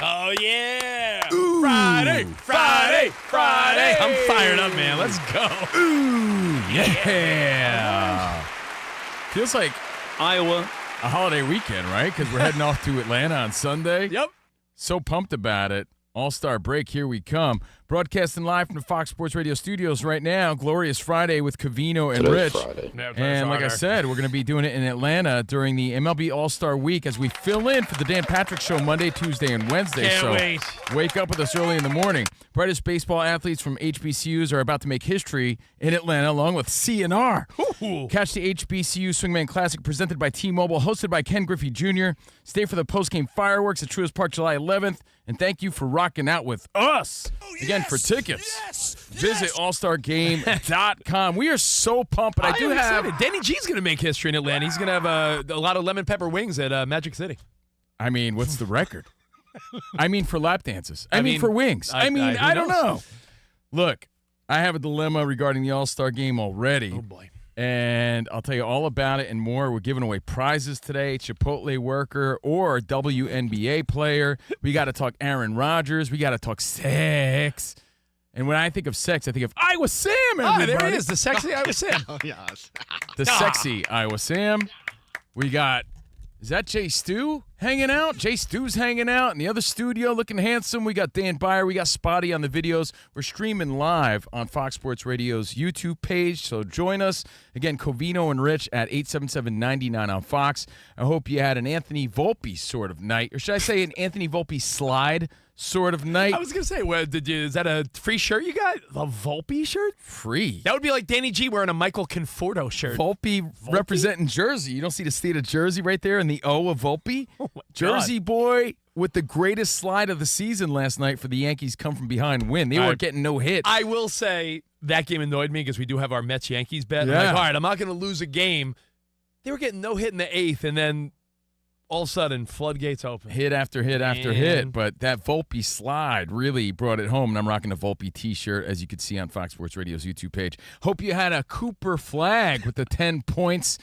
Oh, yeah. Ooh. Friday. I'm fired up, man. Let's go. Ooh, yeah. Feels like Iowa. a holiday weekend, right? Because we're heading off to Atlanta on Sunday. Yep. So pumped about it. All-Star break, here we come. Broadcasting live from the Fox Sports Radio studios right now. Glorious Friday with Covino and Rich. And like I said, we're going to be doing it in Atlanta during the MLB All-Star week as we fill in for the Dan Patrick Show Monday, Tuesday, and Wednesday. Can't wait. Wake up with us early in the morning. Brightest baseball athletes from HBCUs are about to make history in Atlanta along with CNR. Ooh. Catch the HBCU Swingman Classic presented by T-Mobile, hosted by Ken Griffey Jr. Stay for the post-game fireworks at Truist Park July 11th. And thank you for rocking out with us. Again, for tickets, visit allstargame.com. We are so pumped, but I do have... excited. Danny G's going to make history in Atlanta. He's going to have a lot of lemon pepper wings at Magic City. I mean, what's the record? I mean, for lap dances. I mean, for wings. I don't know. Look, I have a dilemma regarding the All-Star game already. Oh, boy. And I'll tell you all about it and more. We're giving away prizes today, Chipotle worker or WNBA player. We got to talk Aaron Rodgers. We got to talk sex. And when I think of sex, I think of Iowa Sam, everybody. There it is, the sexy Iowa Sam. Oh, yes. The sexy Iowa Sam. We got, is that Jay Stu hanging out? Jay Stu's hanging out in the other studio looking handsome. We got Dan Byer. We got Spotty on the videos. We're streaming live on Fox Sports Radio's YouTube page, so join us. Again, Covino and Rich at 877-99 on Fox. I hope you had an Anthony Volpe sort of night, or should I say an Anthony Volpe slide sort of night. I was going to say, is that a free shirt you got? A Volpe shirt? Free. That would be like Danny G wearing a Michael Conforto shirt. Volpe representing Jersey. You don't see the state of Jersey right there in the O of Volpe? Oh my Jersey God. boy with the greatest slide of the season last night for the Yankees come from behind win. They weren't getting no hit. I will say that game annoyed me because we do have our Mets-Yankees bet. Yeah. I'm like, all right, I'm not going to lose a game. They were getting no hit in the eighth, and then all of a sudden, floodgates open. Hit after hit after hit, but that Volpe slide really brought it home, and I'm rocking a Volpe T-shirt, as you can see on Fox Sports Radio's YouTube page. Hope you had a Cooper flag with the 10 points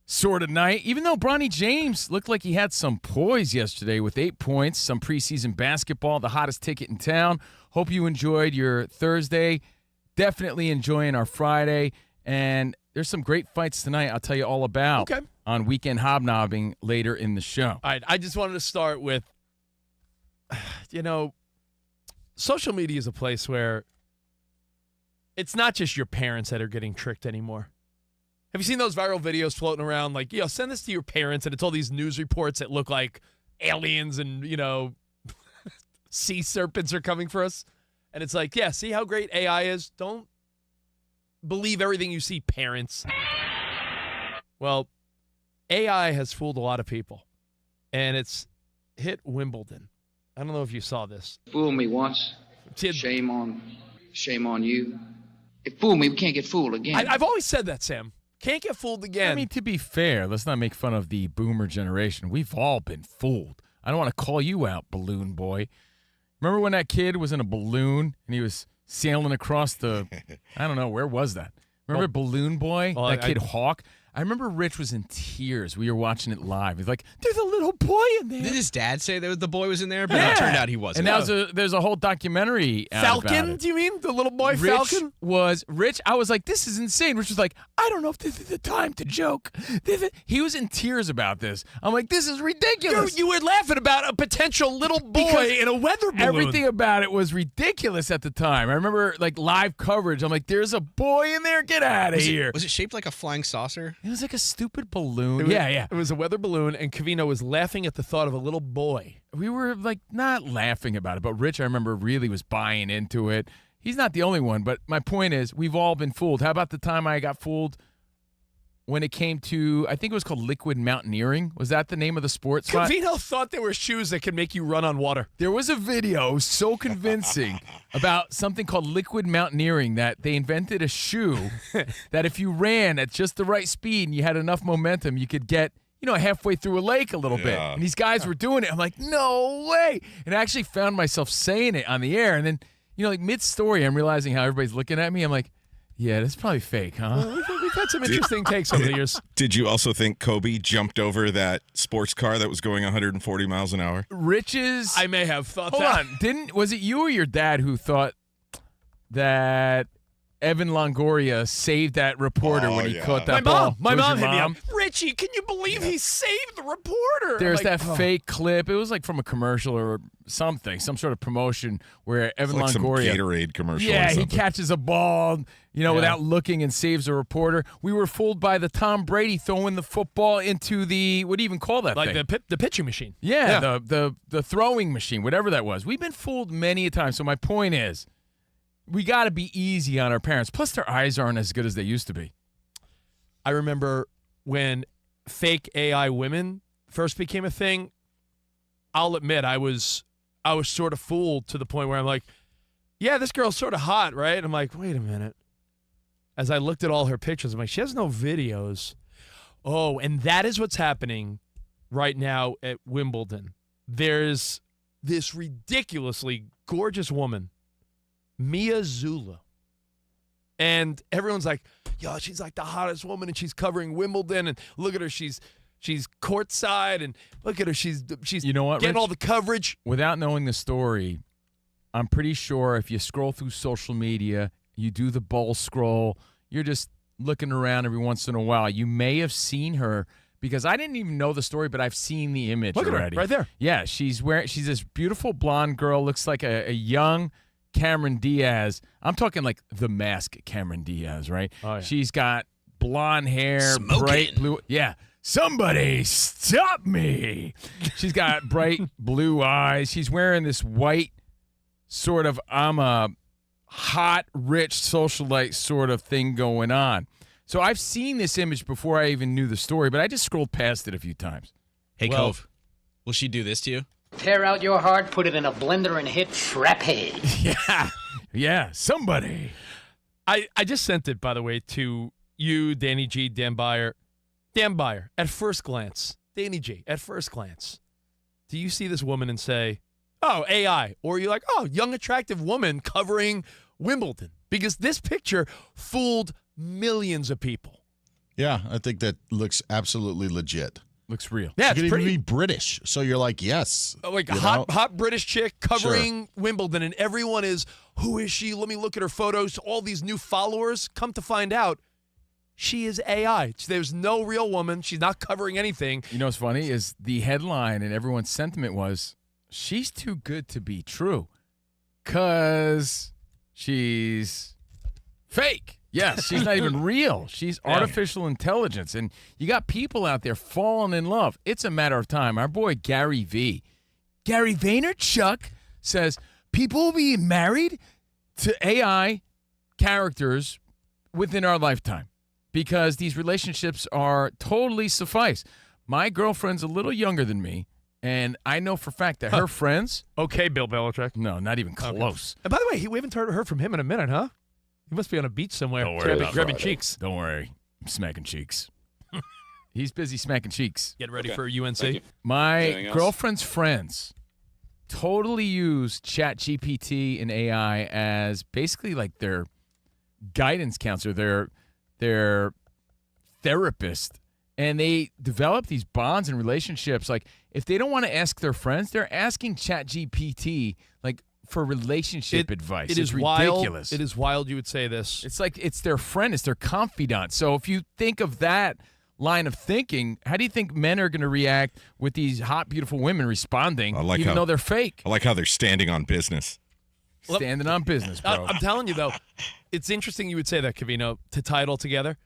sort of night, even though Bronny James looked like he had some poise yesterday with 8 points, some preseason basketball, the hottest ticket in town. Hope you enjoyed your Thursday. Definitely enjoying our Friday, and there's some great fights tonight I'll tell you all about. Okay. On Weekend Hobnobbing later in the show. All right, I just wanted to start with, social media is a place where it's not just your parents that are getting tricked anymore. Have you seen those viral videos floating around? Like, send this to your parents, and it's all these news reports that look like aliens and, sea serpents are coming for us. And it's like, yeah, see how great AI is? Don't believe everything you see, parents. Well, AI has fooled a lot of people, and it's hit Wimbledon. I don't know if you saw this. Fooled me once. Shame on you. It fooled me. We can't get fooled again. I've always said that, Sam. Can't get fooled again. I mean, to be fair, let's not make fun of the boomer generation. We've all been fooled. I don't want to call you out, balloon boy. Remember when that kid was in a balloon and he was sailing across the, I don't know, where was that? Remember Balloon Boy, that kid Hawk? I remember Rich was in tears. We were watching it live. He's like, there's a little boy in there. Did his dad say that the boy was in there? But it turned out he wasn't. And there's a whole documentary out Falcon, about it. do you mean? The little boy Rich Falcon? Rich, I was like, this is insane. Rich was like, I don't know if this is the time to joke. He was in tears about this. I'm like, this is ridiculous. You were laughing about a potential little boy in a weather balloon. Everything about it was ridiculous at the time. I remember, live coverage. I'm like, there's a boy in there. Get out of here. Was it shaped like a flying saucer? It was like a stupid balloon. Yeah. It was a weather balloon, and Covino was laughing at the thought of a little boy. We were, not laughing about it, but Rich, I remember, really was buying into it. He's not the only one, but my point is, we've all been fooled. How about the time I got fooled when it came to, I think it was called liquid mountaineering? Was that the name of the sport? Covino thought they were shoes that could make you run on water. There was a video so convincing about something called liquid mountaineering that they invented a shoe that if you ran at just the right speed and you had enough momentum, you could get, halfway through a lake a little bit. And these guys were doing it. I'm like, no way. And I actually found myself saying it on the air. And then, mid-story, I'm realizing how everybody's looking at me. I'm like, yeah, that's probably fake, huh? We We've had some interesting takes over the years. Did you also think Kobe jumped over that sports car that was going 140 miles an hour? Rich's. I may have thought Hold that. on. Was it you or your dad who thought that Evan Longoria saved that reporter when he caught that ball? My Was mom your hit me up. Richie, can you believe he saved the reporter? There's I'm like, that fake clip. It was like from a commercial or something, some sort of promotion where Evan Like Longoria. some Gatorade commercial. or Yeah, he something. catches a ball, without looking and saves a reporter. We were fooled by the Tom Brady throwing the football into the, what do you even call that like thing? the pitching machine. Yeah, the throwing machine, whatever that was. We've been fooled many a time. So my point is, we got to be easy on our parents. Plus, their eyes aren't as good as they used to be. I remember when fake AI women first became a thing. I'll admit I was sort of fooled to the point where I'm like, yeah, this girl's sort of hot, right? I'm like, wait a minute. As I looked at all her pictures, I'm like, she has no videos. Oh, and that is what's happening right now at Wimbledon. There's this ridiculously gorgeous woman, Mia Zelu. And everyone's like, yo, she's like the hottest woman, and she's covering Wimbledon, and look at her, she's courtside, and look at her, she's You know what, getting Rich? all the coverage. Without knowing the story, I'm pretty sure if you scroll through social media, you do the bowl scroll, you're just looking around every once in a while. You may have seen her because I didn't even know the story, but I've seen the image Look at her, already. right there. Yeah, she's this beautiful blonde girl, looks like a young Cameron Diaz. I'm talking like the mask Cameron Diaz, right? Oh, yeah. She's got blonde hair, Smoking. bright blue. Yeah. Somebody stop me. She's got bright blue eyes. She's wearing this white sort of I'm a hot, rich socialite sort of thing going on. So I've seen this image before I even knew the story, but I just scrolled past it a few times. Hey, Well- Cove, will she do this to you? Tear out your heart, put it in a blender, and hit frappe. Yeah, somebody. I just sent it, by the way, to you, Danny G, Dan Byer. Dan Byer, at first glance, Danny G, at first glance, do you see this woman and say, oh, AI? Or are you like, oh, young, attractive woman covering Wimbledon? Because this picture fooled millions of people. Yeah, I think that looks absolutely legit. Looks real. Yeah, She it's could even pretty. be British, so you're like, yes. Like a you hot know? British chick covering Wimbledon, and everyone is, who is she? Let me look at her photos. All these new followers. Come to find out, she is AI. There's no real woman. She's not covering anything. You know what's funny is the headline and everyone's sentiment was, she's too good to be true because she's fake. Yes, she's not even real. She's artificial intelligence. And you got people out there falling in love. It's a matter of time. Our boy Gary Vaynerchuk says people will be married to AI characters within our lifetime because these relationships are totally suffice. My girlfriend's a little younger than me, and I know for a fact that her friends, Okay, Bill Belichick. no, not even close. And by the way, we haven't heard from him in a minute, huh? He must be on a beach somewhere, Don't worry about grabbing cheeks. Don't worry. I'm smacking cheeks. He's busy smacking cheeks. Get ready for UNC. My girlfriend's friends totally use ChatGPT and AI as basically like their guidance counselor, their therapist. And they develop these bonds and relationships. Like, if they don't want to ask their friends, they're asking ChatGPT, like, for relationship advice. It is it's wild. ridiculous. It is wild you would say this. It's like it's their friend. It's their confidant. So if you think of that line of thinking, how do you think men are going to react with these hot, beautiful women responding, even though they're fake? I like how they're standing on business. Standing on business, bro. I'm telling you, though, it's interesting you would say that, Covino, to tie it all together.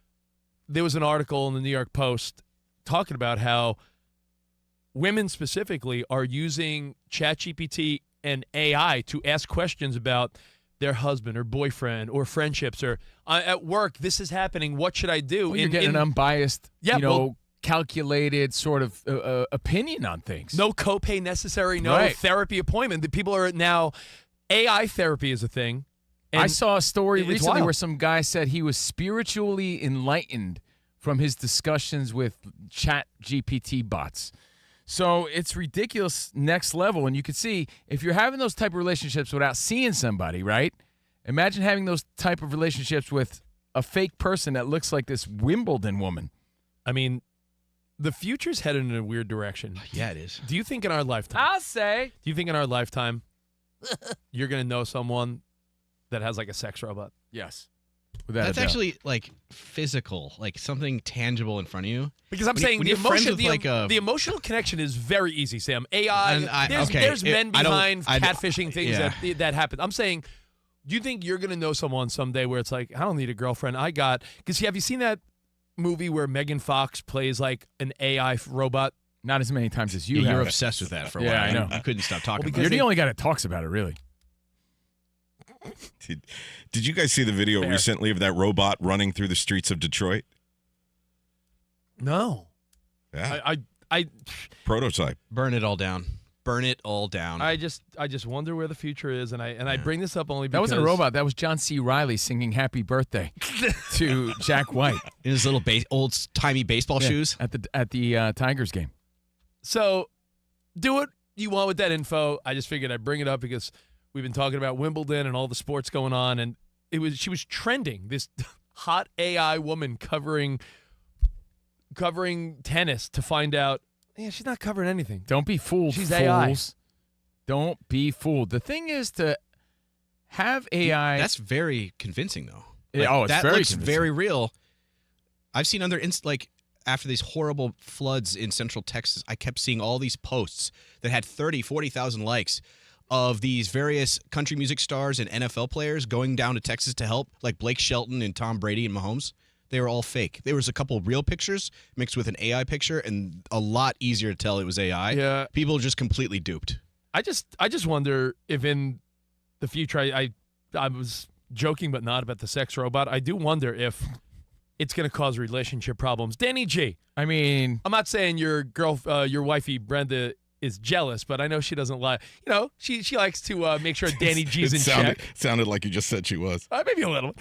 There was an article in the New York Post talking about how women specifically are using ChatGPT and AI to ask questions about their husband or boyfriend or friendships or at work, this is happening. What should I do? Well, you're getting an unbiased, well, calculated sort of opinion on things. No copay necessary, no Right. therapy appointment. The people are now, AI therapy is a thing. And I saw a story it's recently wild. where some guy said he was spiritually enlightened from his discussions with Chat GPT bots. So it's ridiculous next level. And you can see if you're having those type of relationships without seeing somebody, right? Imagine having those type of relationships with a fake person that looks like this Wimbledon woman. I mean, the future's headed in a weird direction. Yeah, it is. Do you think in our lifetime? I'll say. Do you think in our lifetime you're gonna know someone that has like a sex robot? Yes. Without That's a doubt. actually like physical, like something tangible in front of you. Because I'm When saying when the you're friends emotion, with, like, the emotional connection is very easy, Sam. AI, And there's men I don't- behind I don't- catfishing things yeah. that happen. I'm saying, do you think you're going to know someone someday where it's like, I don't need a girlfriend. Because have you seen that movie where Megan Fox plays like an AI robot? Not as many times as you You're have. obsessed with that for a Yeah, while. I know. You couldn't stop talking Well, about You're it. the only guy that talks about it, really. Did you guys see the video Fair. recently of that robot running through the streets of Detroit? No. Yeah. I Prototype. Burn it all down. Burn it all down. just wonder where the future is, and I bring this up only because That wasn't a robot. That was John C. Reilly singing "Happy Birthday" to Jack White In his little old-timey baseball Yeah, shoes. at the Tigers game. So, do what you want with that info. I just figured I'd bring it up because we've been talking about Wimbledon and all the sports going on, and she was trending. This hot AI woman covering tennis to find out, yeah, she's not covering anything. Don't be fooled, She's fools. AI. Don't be fooled. The thing is to have AI. That's very convincing, though. Yeah, it's that very looks convincing. very real. I've seen other after these horrible floods in central Texas, I kept seeing all these posts that had 30, 40,000 likes of these various country music stars and NFL players going down to Texas to help, like Blake Shelton and Tom Brady and Mahomes. They were all fake. There was a couple real pictures mixed with an AI picture, and a lot easier to tell it was AI. Yeah. People are just completely duped. I just wonder if in the future, I was joking but not about the sex robot. I do wonder if it's going to cause relationship problems. Danny G. I mean, I'm not saying your wifey Brenda is jealous, but I know she doesn't lie. You know, she likes to make sure Danny G's in check. Sounded like you just said she was. Maybe a little.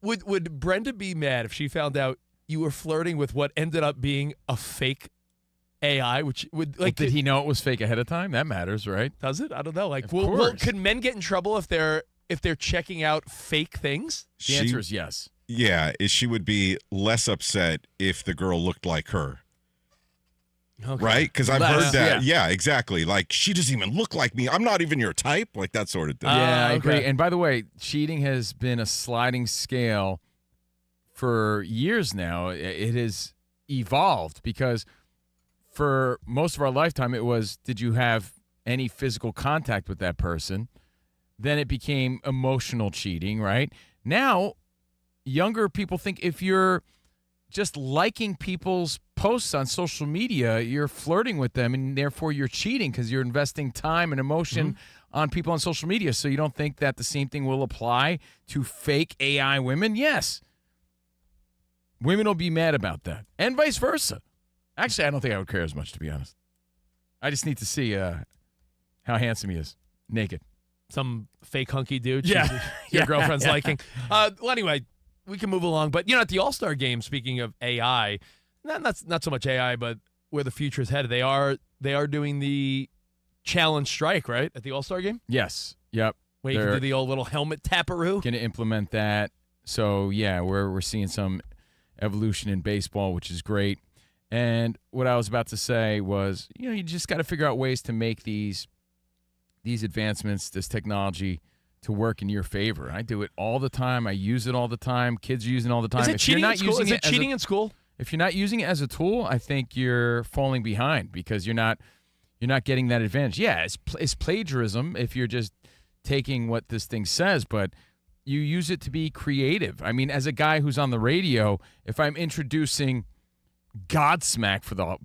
Would Brenda be mad if she found out you were flirting with what ended up being a fake AI? Which would like did he know it was fake ahead of time? That matters, right? Does it? I don't know. Like, Of well, course. could men get in trouble if they're checking out fake things? The answer is yes. Yeah, she would be less upset if the girl looked like her. Okay. Right? Because I've Less, heard that. yeah. Yeah, exactly. Like, she doesn't even look like me. I'm not even your type. Like, that sort of thing. Yeah, I okay. agree. And by the way, cheating has been a sliding scale for years now. It has evolved because for most of our lifetime, it was, did you have any physical contact with that person? Then it became emotional cheating, right? Now, younger people think if you're just liking people's posts on social media, you're flirting with them, and therefore you're cheating because you're investing time and emotion on people on social media. So you don't think that the same thing will apply to fake AI women? Yes. Women will be mad about that, and vice versa. Actually, I don't think I would care as much, to be honest. I just need to see how handsome he is, naked. Some fake hunky dude. Yeah. Your Yeah. girlfriend's liking. Well, anyway, we can move along. But, at the All-Star game, speaking of AI, not so much AI, but where the future is headed, they are doing the challenge strike, right, at the All-Star game? Yes. Yep. Where you can They're do the old little helmet taparoo. going to implement that. So, yeah, we're seeing some evolution in baseball, which is great. And what I was about to say was, you just got to figure out ways to make these advancements, this technology, to work in your favor. I do it all the time. I use it all the time. Kids are using it all the time. Is it If you're cheating not in school? using Is it as a- cheating in school? If you're not using it as a tool, I think you're falling behind because you're not getting that advantage. Yeah, it's plagiarism if you're just taking what this thing says, but you use it to be creative. I mean, as a guy who's on the radio, if I'm introducing Godsmack for the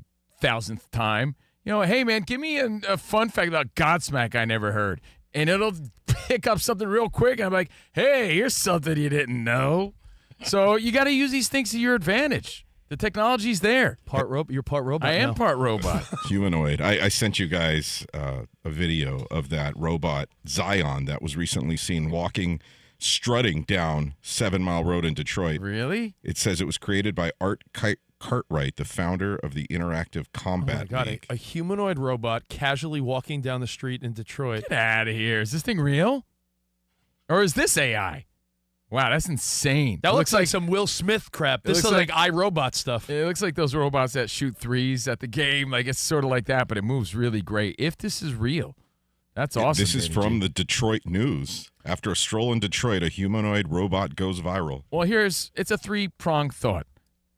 1,000th time, hey, man, give me a fun fact about Godsmack I never heard. And it'll pick up something real quick. And I'm like, hey, here's something you didn't know. So you got to use these things to your advantage. The technology's there. You're part robot. I am now. part robot. Humanoid. I sent you guys a video of that robot, Zion, that was recently seen strutting down 7 Mile Road in Detroit. Really? It says it was created by Art Cartwright, the founder of the Interactive Oh Combat my God, League. a humanoid robot casually walking down the street in Detroit. Get out of here. Is this thing real? Or is this AI? Wow, that's insane. That It looks like some Will Smith crap. This looks is like iRobot stuff. It looks like those robots that shoot threes at the game. Like it's sort of like that, but it moves really great. If this is real, that's awesome. This is from the Detroit News. After a stroll in Detroit, a humanoid robot goes viral. Well, it's a three-pronged thought.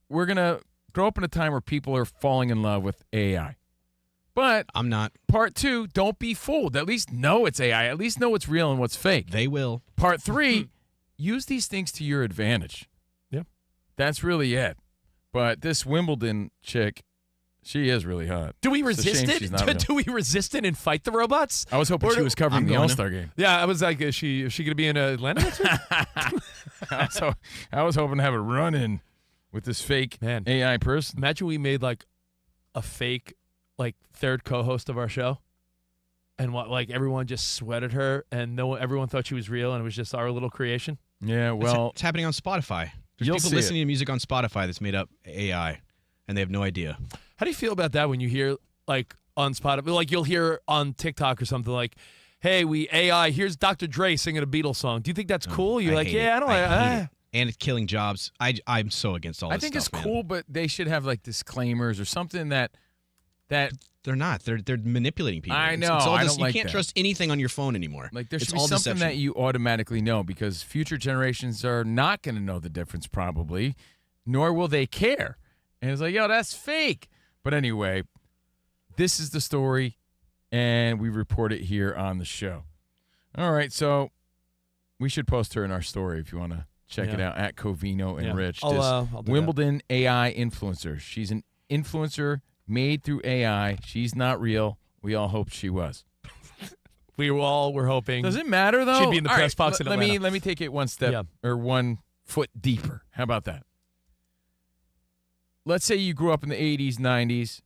We're going to grow up in a time where people are falling in love with AI. But I'm not. Part 2, don't be fooled. At least know it's AI. At least know what's real and what's fake. They will. Part 3, use these things to your advantage. Yeah. That's really it. But this Wimbledon chick, she is really hot. Do we It's a shame resist she's it? not real. Do we resist it and fight the robots? I was hoping she was covering I'm the going All-Star game. Yeah, I was like, is she going to be in Atlanta next week? I was hoping to have a run-in with this fake AI person. Imagine we made like a fake third co-host of our show, and everyone just sweated her, and everyone thought she was real, and it was just our little creation. Yeah, well, It's happening on Spotify. There's you'll people see listening to music on Spotify that's made up AI, and they have no idea. How do you feel about that when you hear on Spotify, you'll hear on TikTok or something like, "Hey, we AI. Here's Dr. Dre singing a Beatles song." Do you think that's cool? You're like, hate yeah, it. I don't. hate it. And it's killing jobs. I'm so against all this I think stuff, it's cool, but they should have disclaimers or something that They're not. They're manipulating people. I know. It's all I this, don't you like can't that. trust anything on your phone anymore. there it's should be all something deception. that you automatically know, because future generations are not going to know the difference probably, nor will they care. And it's like, yo, that's fake. But anyway, this is the story, and we report it here on the show. All right, so we should post her in our story if you want to check it out at Covino and Rich. I'll do Wimbledon AI influencer. She's an influencer made through AI. She's not real. We all hoped she was. We all were hoping. Does it matter though? She'd be in the All press right, box in let Atlanta. me take it one step or 1 foot deeper. How about that? Let's say you grew up in the 80s, 90s,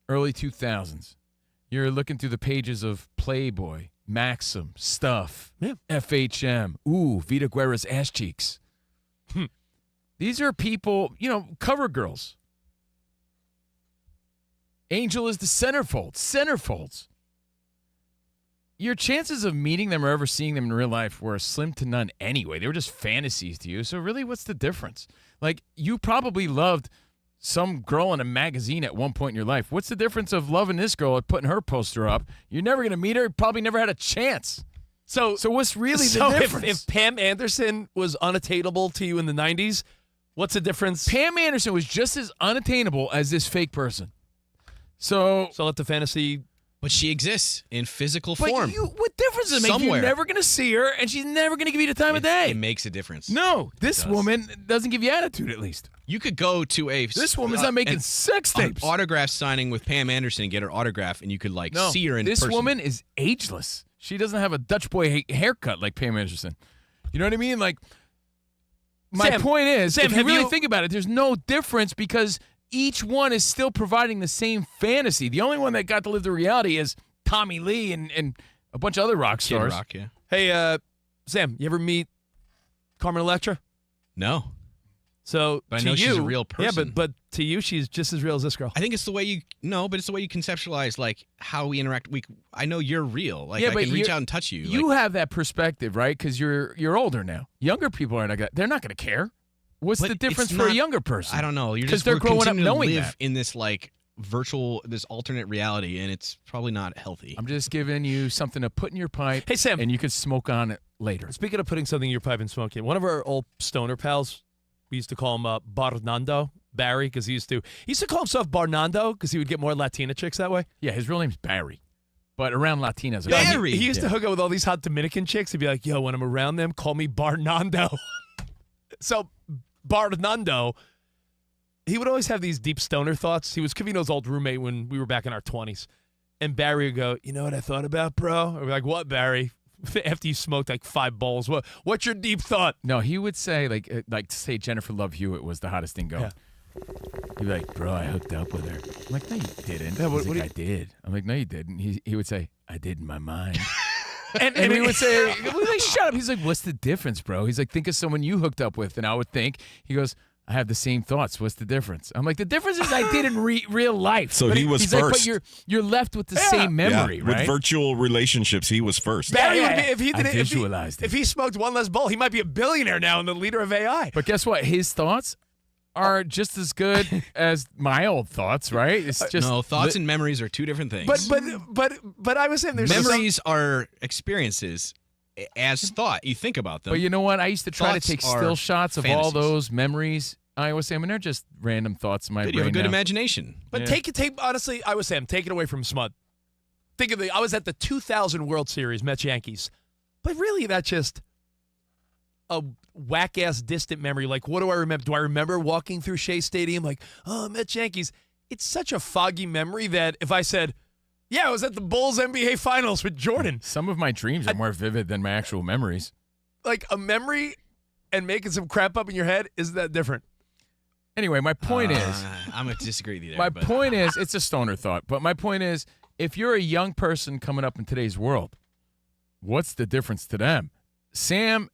early 2000s. You're looking through the pages of Playboy, Maxim, Stuff, FHM, Vita Guerra's ass cheeks. These are people, cover girls. Angel is the centerfolds. Your chances of meeting them or ever seeing them in real life were slim to none anyway. They were just fantasies to you. So really, what's the difference? You probably loved some girl in a magazine at one point in your life. What's the difference of loving this girl and putting her poster up? You're never going to meet her. You probably never had a chance. So what's really the difference? If Pam Anderson was unattainable to you in the 90s, what's the difference? Pam Anderson was just as unattainable as this fake person. So let the fantasy. But she exists in physical form. What difference does it make? Somewhere. You're never going to see her, and she's never going to give you the time of day. It makes a difference. No, this woman doesn't give you attitude, at least. You could go to This woman's not making sex tapes. Autograph signing with Pam Anderson and get her autograph, and you could see her in this person. woman is ageless. She doesn't have a Dutch boy haircut like Pam Anderson. You know what I mean? My point is, if you really think about it, there's no difference because each one is still providing the same fantasy. The only one that got to live the reality is Tommy Lee and a bunch of other rock stars. Kid Rock, yeah. Hey, Sam, you ever meet Carmen Electra? No. So But I to know you, she's a real person. Yeah, but to you, she's just as real as this girl. I think it's the way you it's the way you conceptualize how we interact. I know you're real. I but can reach out and touch you. You have that perspective, right? Because you're older now. Younger people they're not going to care. What's the difference for a younger person? I don't know. Because they're growing up knowing live that. in this this alternate reality, and it's probably not healthy. I'm just giving you something to put in your pipe. Hey, Sam. And you can smoke on it later. Speaking of putting something in your pipe and smoking, one of our old stoner pals, we used to call him Barnando, Barry, because he used to call himself Barnando because he would get more Latina chicks that way. Yeah, his real name's Barry. But around Latinas. Barry! He used to hook up with all these hot Dominican chicks. He'd be like, yo, when I'm around them, call me Barnando. So Barnando, he would always have these deep stoner thoughts. He was Covino's old roommate when we were back in our 20s. And Barry would go, you know what I thought about, bro? Or we're like, what, Barry? After you smoked 5 bowls, what's your deep thought? No, he would say, say Jennifer Love Hewitt was the hottest thing going. Yeah. He'd be like, bro, I hooked up with her. I'm like, no, you didn't. Yeah, He's like, I did. I'm like, no, you didn't. He would say, I did in my mind. and we would say, shut up. He's like, what's the difference, bro? He's like, think of someone you hooked up with. And I would think, he goes, I have the same thoughts. What's the difference? I'm like, the difference is I did in real life. So but he was he's first. Like, but you're left with the same memory, yeah, right? With virtual relationships, he was first. Barry would be, if he I did it, visualized if he smoked one less bowl, he might be a billionaire now and the leader of AI. But guess what? His thoughts are just as good as my old thoughts, right? It's just no, thoughts and memories are two different things. But I was saying there's memories are experiences as thought. You think about them. But you know what? I used to try to Thoughts take are still shots of all fantasies. those memories. I was saying, I mean, they're just random thoughts in my Dude, brain you have a good now. imagination. But take honestly, I was saying, take it away from Smud. Think of I was at the 2000 World Series, Mets Yankees. But really, that's just a whack-ass distant memory. Like, what do I remember? Do I remember walking through Shea Stadium like, oh, Mets Yankees? It's such a foggy memory that if I said, yeah, I was at the Bulls NBA Finals with Jordan. Some of my dreams are more vivid than my actual memories. Like, a memory and making some crap up in your head, isn't that different? Anyway, my point is, I'm going to disagree with you there. my but point is, it's a stoner thought, but my point is, if you're a young person coming up in today's world, what's the difference to them? Sam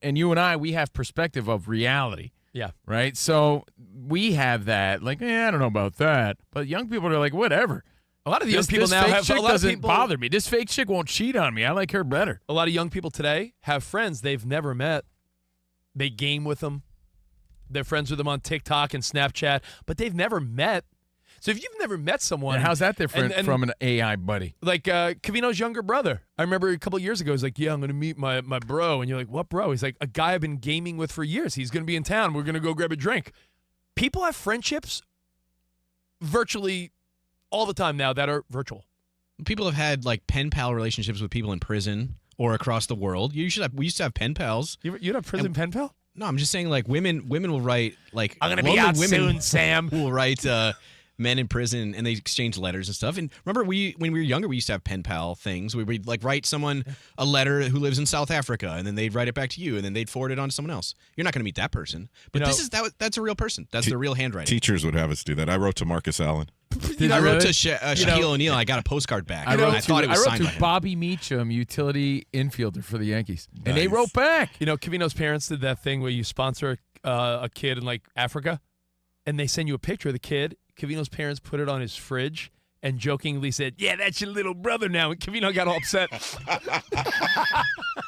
and you and I, we have perspective of reality. Yeah. Right? So we have that, like, I don't know about that. But young people are like, whatever. A lot of the young people this now fake have chick a lot of doesn't people bother me. This fake chick won't cheat on me. I like her better. A lot of young people today have friends they've never met. They game with them. They're friends with them on TikTok and Snapchat, but they've never met. So if you've never met someone, And how's that different and from an AI buddy? like Covino's younger brother? I remember a couple of years ago, he's like, "Yeah, I'm going to meet my bro," and you're like, "What bro?" He's like, "A guy I've been gaming with for years. He's going to be in town. We're going to go grab a drink." People have friendships virtually all the time now that are virtual. people have had like pen pal relationships with people in prison or across the world. We used to have pen pals. You have prison pen pal? No, I'm just saying like women will write like I'm gonna be lonely out soon, Sam. will write men in prison and they exchange letters and stuff. And remember when we were younger, we used to have pen pal things. We would like write someone a letter who lives in South Africa and then they'd write it back to you and then they'd forward it on to someone else. You're not going to meet that person. But that's a real person. That's their real handwriting. Teachers would have us do that. I wrote to Marcus Allen. I wrote to Shaquille O'Neal. I got a postcard back. I thought it was signed by to him. Bobby Meacham, utility infielder for the Yankees, and they Nice. wrote back. You know, Covino's parents did that thing where you sponsor a kid in like Africa, and they send you a picture of the kid. Covino's parents put it on his fridge and jokingly said, "Yeah, that's your little brother now." And Covino got all upset.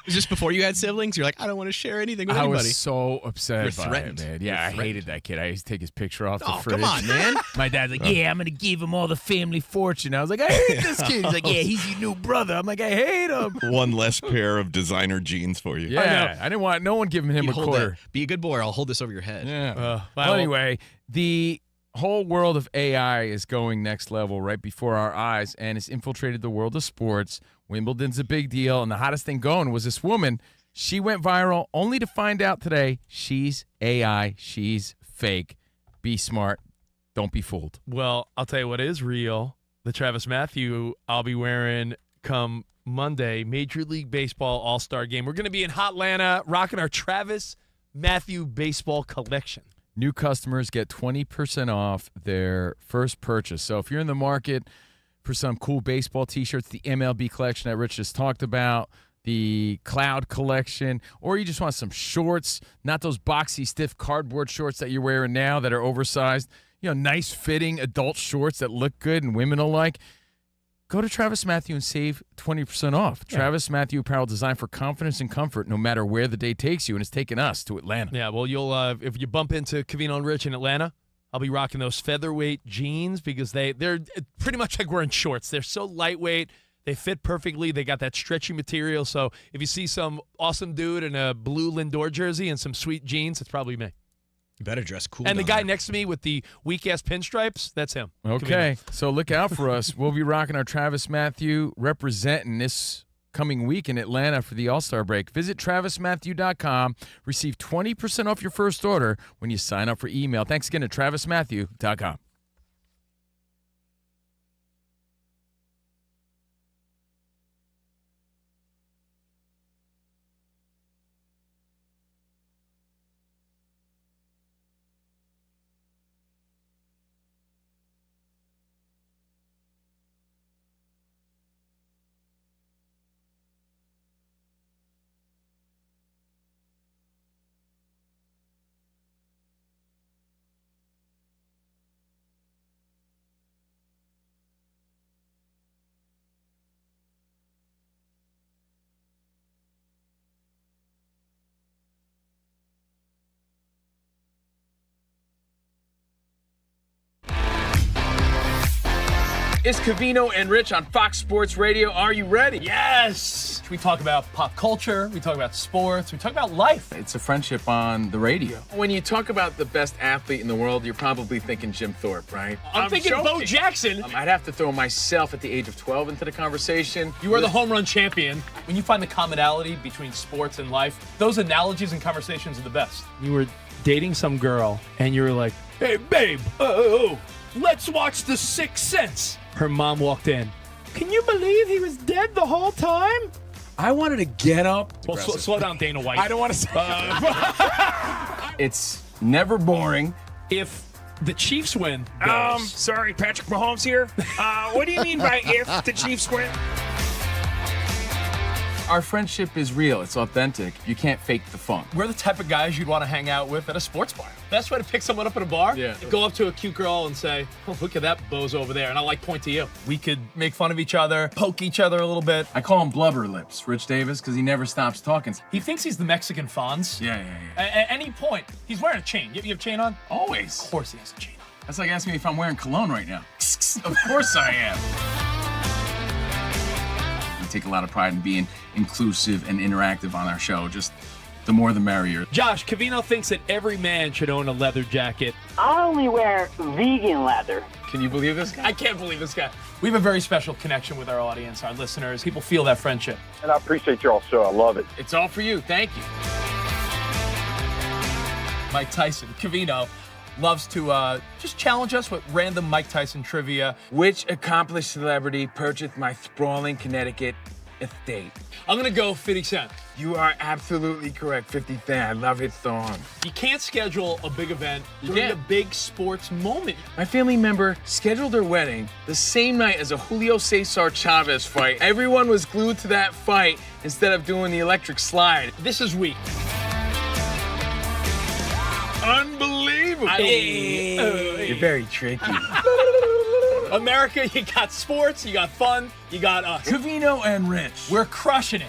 Is this before you had siblings? You're like, I don't want to share anything with I anybody. was so upset You're by threatened. it, man. You're Yeah, I threatened. hated that kid. I used to take his picture off the Oh, fridge. come on, man. My dad's like, yeah, I'm going to give him all the family fortune. I was like, I hate this kid. He's like, yeah, he's your new brother. I'm like, I hate him. One less pair of designer jeans for you. Yeah, I didn't want no one giving him You a hold quarter. that. Be a good boy or I'll hold this over your head. Yeah. Well, anyway, the whole world of AI is going next level right before our eyes, and it's infiltrated the world of sports. Wimbledon's a big deal, and the hottest thing going was this woman. She went viral only to find out today she's AI, she's fake. Be smart. Don't be fooled. Well, I'll tell you what is real. The Travis Matthew I'll be wearing come Monday, Major League Baseball All-Star Game. We're going to be in Hotlanta rocking our Travis Matthew baseball collection. New customers get 20% off their first purchase. So if you're in the market for some cool baseball T-shirts, the MLB collection that Rich just talked about, the Cloud collection, or you just want some shorts, not those boxy, stiff cardboard shorts that you're wearing now that are oversized, nice fitting adult shorts that look good and women will like, go to Travis Matthew and save 20% off. Yeah. Travis Matthew apparel designed for confidence and comfort no matter where the day takes you, and it's taken us to Atlanta. Yeah, well, you'll if you bump into Covino and Rich in Atlanta, I'll be rocking those featherweight jeans because they're pretty much like wearing shorts. They're so lightweight. They fit perfectly. They got that stretchy material. So if you see some awesome dude in a blue Lindor jersey and some sweet jeans, it's probably me. You better dress cool. And the guy next to me with the weak-ass pinstripes, that's him. Okay, so look out for us. We'll be rocking our Travis Matthew representing this coming week in Atlanta for the All-Star break. Visit TravisMatthew.com. Receive 20% off your first order when you sign up for email. Thanks again to TravisMatthew.com. It's Covino and Rich on Fox Sports Radio. Are you ready? Yes! We talk about pop culture, we talk about sports, we talk about life. It's a friendship on the radio. When you talk about the best athlete in the world, you're probably thinking Jim Thorpe, right? I'm thinking joking. Bo Jackson. I'd have to throw myself at the age of 12 into the conversation. You are the home run champion. When you find the commonality between sports and life, those analogies and conversations are the best. You were dating some girl, and you were like, "Hey, babe, let's watch The Sixth Sense." Her mom walked in. "Can you believe he was dead the whole time?" I wanted to get up. Well, slow down, Dana White. I don't want to say It's never boring. If the Chiefs win, Sorry, Patrick Mahomes here. What do you mean by if the Chiefs win? Our friendship is real. It's authentic. You can't fake the funk. we're the type of guys you'd want to hang out with at a sports bar. Best way to pick someone up at a bar? Yeah. Go up to a cute girl and say, "Oh, look at that bozo over there," and I like point to you. We could make fun of each other, poke each other a little bit. I call him Blubber Lips, Rich Davis, because he never stops talking. He thinks he's the Mexican Fonz. Yeah. At any point, he's wearing a chain. You have a chain on? Always. Of course he has a chain. That's like asking me if I'm wearing cologne right now. Of course I am. We take a lot of pride in being inclusive and interactive on our show. Just the more the merrier. Josh, Covino thinks that every man should own a leather jacket. I only wear vegan leather. Can you believe this guy? I can't believe this guy. We have a very special connection with our audience, our listeners. People feel that friendship. And I appreciate y'all show. I love it. It's all for you. Thank you. Mike Tyson, Covino, loves to just challenge us with random Mike Tyson trivia. Which accomplished celebrity purchased my sprawling Connecticut estate? I'm going to go 50 Cent. You are absolutely correct. 50 Cent. I love his song. You can't schedule a big event You during a can't. big sports moment. My family member scheduled their wedding the same night as a Julio Cesar Chavez fight. Everyone was glued to that fight instead of doing the electric slide. This is weak. Unbelievable. You're very tricky. America, you got sports, you got fun, you got us. Covino and Rich. We're crushing it.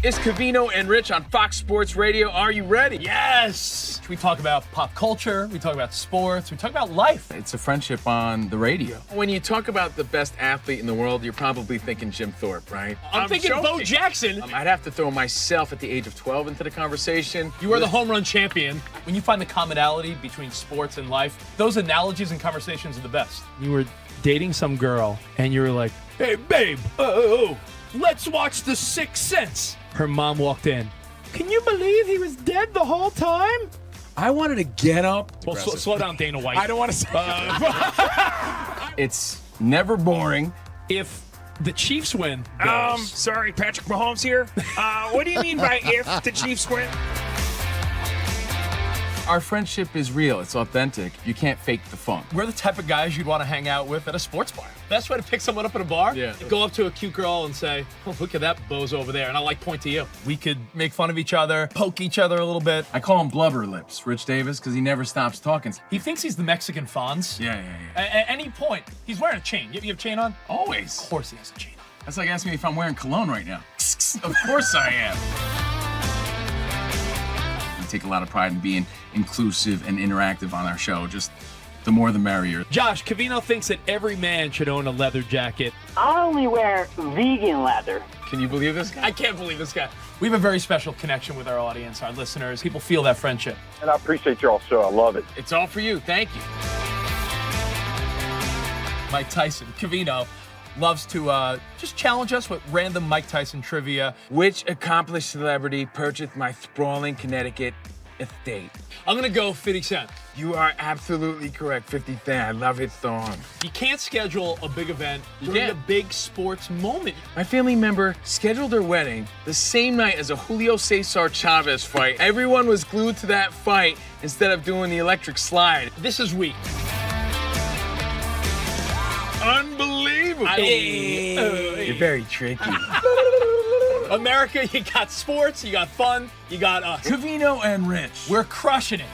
It's Covino and Rich on Fox Sports Radio. Are you ready? Yes! We talk about pop culture, we talk about sports, we talk about life. It's a friendship on the radio. When you talk about the best athlete in the world, you're probably thinking Jim Thorpe, right? I'm thinking Bo joking. Jackson. I'd have to throw myself at the age of 12 into the conversation. You are the home run champion. When you find the commonality between sports and life, those analogies and conversations are the best. You were dating some girl, and you were like, "Hey, babe, let's watch The Sixth Sense." Her mom walked in. "Can you believe he was dead the whole time?" I wanted to get up. Well, slow down, Dana White. I don't want to say It's never boring. If the Chiefs win, Sorry, Patrick Mahomes here. What do you mean by if the Chiefs win? Our friendship is real. It's authentic. You can't fake the funk. we're the type of guys you'd want to hang out with at a sports bar. Best way to pick someone up at a bar? Yeah. Go up to a cute girl and say, "Oh, look at that bozo over there," and I like point to you. We could make fun of each other, poke each other a little bit. I call him Blubber Lips, Rich Davis, because he never stops talking. He thinks he's the Mexican Fonz. Yeah. At any point, he's wearing a chain. You have a chain on? Always. Of course he has a chain on. That's like asking me if I'm wearing cologne right now. Of course I am. We take a lot of pride in being inclusive and interactive on our show. Just the more the merrier. Josh, Covino thinks that every man should own a leather jacket. I only wear vegan leather. Can you believe this guy? I can't believe this guy. We have a very special connection with our audience, our listeners. People feel that friendship. And I appreciate y'all show. I love it. It's all for you. Thank you. Mike Tyson, Covino, loves to just challenge us with random Mike Tyson trivia. Which accomplished celebrity purchased my sprawling Connecticut estate. I'm going to go 50 Cent. You are absolutely correct, 50 Cent. I love his song. You can't schedule a big event during can't. a big sports moment. My family member scheduled their wedding the same night as a Julio Cesar Chavez fight. Everyone was glued to that fight instead of doing the electric slide. This is weak. Unbelievable. You're very tricky. America, you got sports, you got fun, you got us. Covino and Rich. We're crushing it.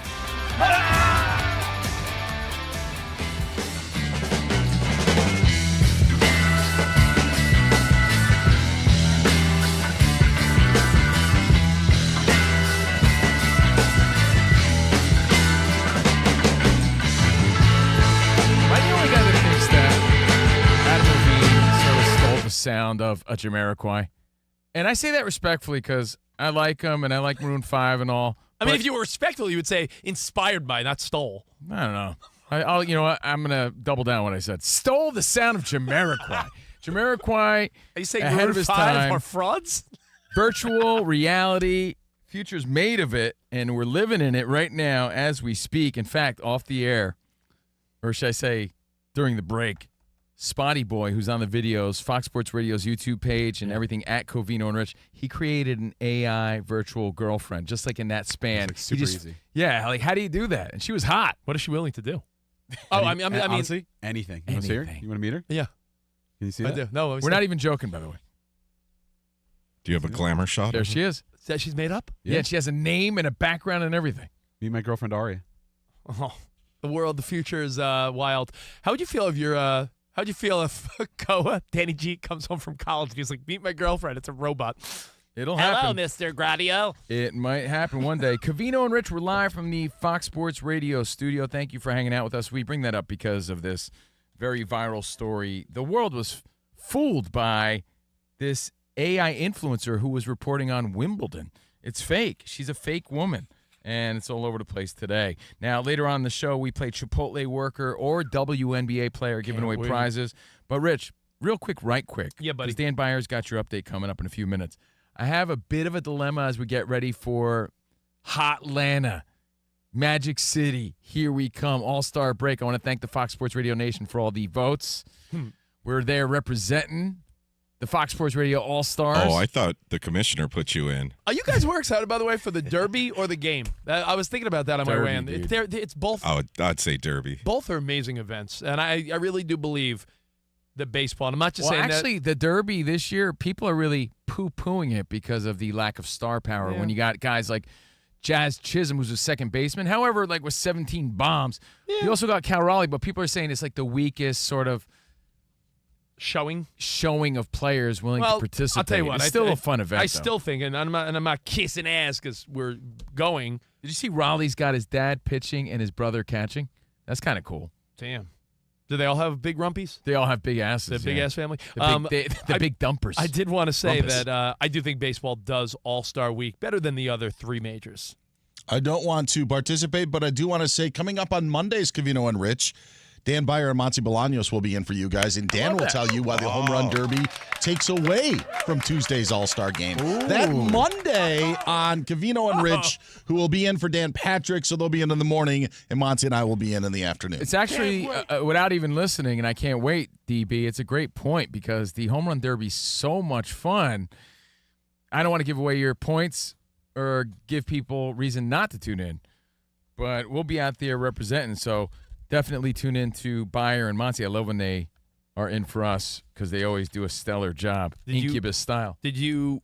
Sound of a Jamiroquai. And I say that respectfully because I like him and I like Maroon 5 and all. I mean, if you were respectful, you would say inspired by, not stole. I don't know. I'll you know what? I'm going to double down what I said. Stole the sound of Jamiroquai. Jamiroquai, Are you saying ahead Maroon of his 5 time. are frauds? Virtual reality, future's made of it, and we're living in it right now as we speak. In fact, off the air, or should I say during the break, Spotty Boy, who's on the videos, Fox Sports Radio's YouTube page and everything at Covino and Rich, he created an AI virtual girlfriend, just like in that span. Like super easy. Yeah, like how do you do that? And she was hot. What is she willing to do? I mean, honestly, anything. You want to see her? Anything. You want to meet her? Yeah. Can you see I that? do. No, We're not even joking, by the way. Do you have a glamour shot? There she is. That she's made up? Yeah, and she has a name and a background and everything. Meet my girlfriend Aria. Oh, the world, the future is wild. How would you feel if you're how'd you feel if Koa, Danny G, comes home from college and he's like, meet my girlfriend, it's a robot. It'll happen. Hello, Mr. Gradio. It might happen one day. Covino and Rich, we're live from the Fox Sports Radio studio. Thank you for hanging out with us. We bring that up because of this very viral story. The world was fooled by this AI influencer who was reporting on Wimbledon. It's fake. She's a fake woman, and it's all over the place today. Now, later on in the show, we play Chipotle worker or WNBA player giving away prizes. But, Rich, real quick, right quick. Yeah, buddy. Because Dan Byers got your update coming up in a few minutes. I have a bit of a dilemma as we get ready for Hotlanta, Magic City. Here we come, All-Star break. I want to thank the Fox Sports Radio Nation for all the votes. We're there representing the Fox Sports Radio All-Stars. Oh, I thought the commissioner put you in. Are you guys more excited, by the way, for the Derby or the game? I was thinking about that on my way in. It's both. I'd say Derby. Both are amazing events, and I really do believe the baseball. And I'm not just saying actually, the Derby this year, people are really poo-pooing it because of the lack of star power. Yeah. When you got guys like Jazz Chisholm, who's a second baseman, however, like with 17 bombs. You also got Cal Raleigh, but people are saying it's like the weakest sort of showing of players willing to participate. I'll tell you what, it's still a fun event. I still think, and I'm not kissing ass because we're going. Did you see Raleigh's got his dad pitching and his brother catching? That's kind of cool. Damn. Do they all have big rumpies? They all have big asses. The big ass family. The big dumpers. I did want to say Rumpus. that I do think baseball does All-Star Week better than the other three majors. I don't want to participate, but I do want to say coming up on Mondays, Covino and Rich, Dan Byer and Monty Bolaños will be in for you guys, and Dan will tell you why the Home Run Derby takes away from Tuesday's All-Star Game. That Monday on Covino and Rich, who will be in for Dan Patrick, so they'll be in the morning, and Monty and I will be in the afternoon. It's actually, without even listening, and I can't wait, DB, it's a great point because the Home Run Derby is so much fun. I don't want to give away your points or give people reason not to tune in, but we'll be out there representing, so definitely tune in to Byer and Monty. I love when they are in for us because they always do a stellar job, Incubus style. Did you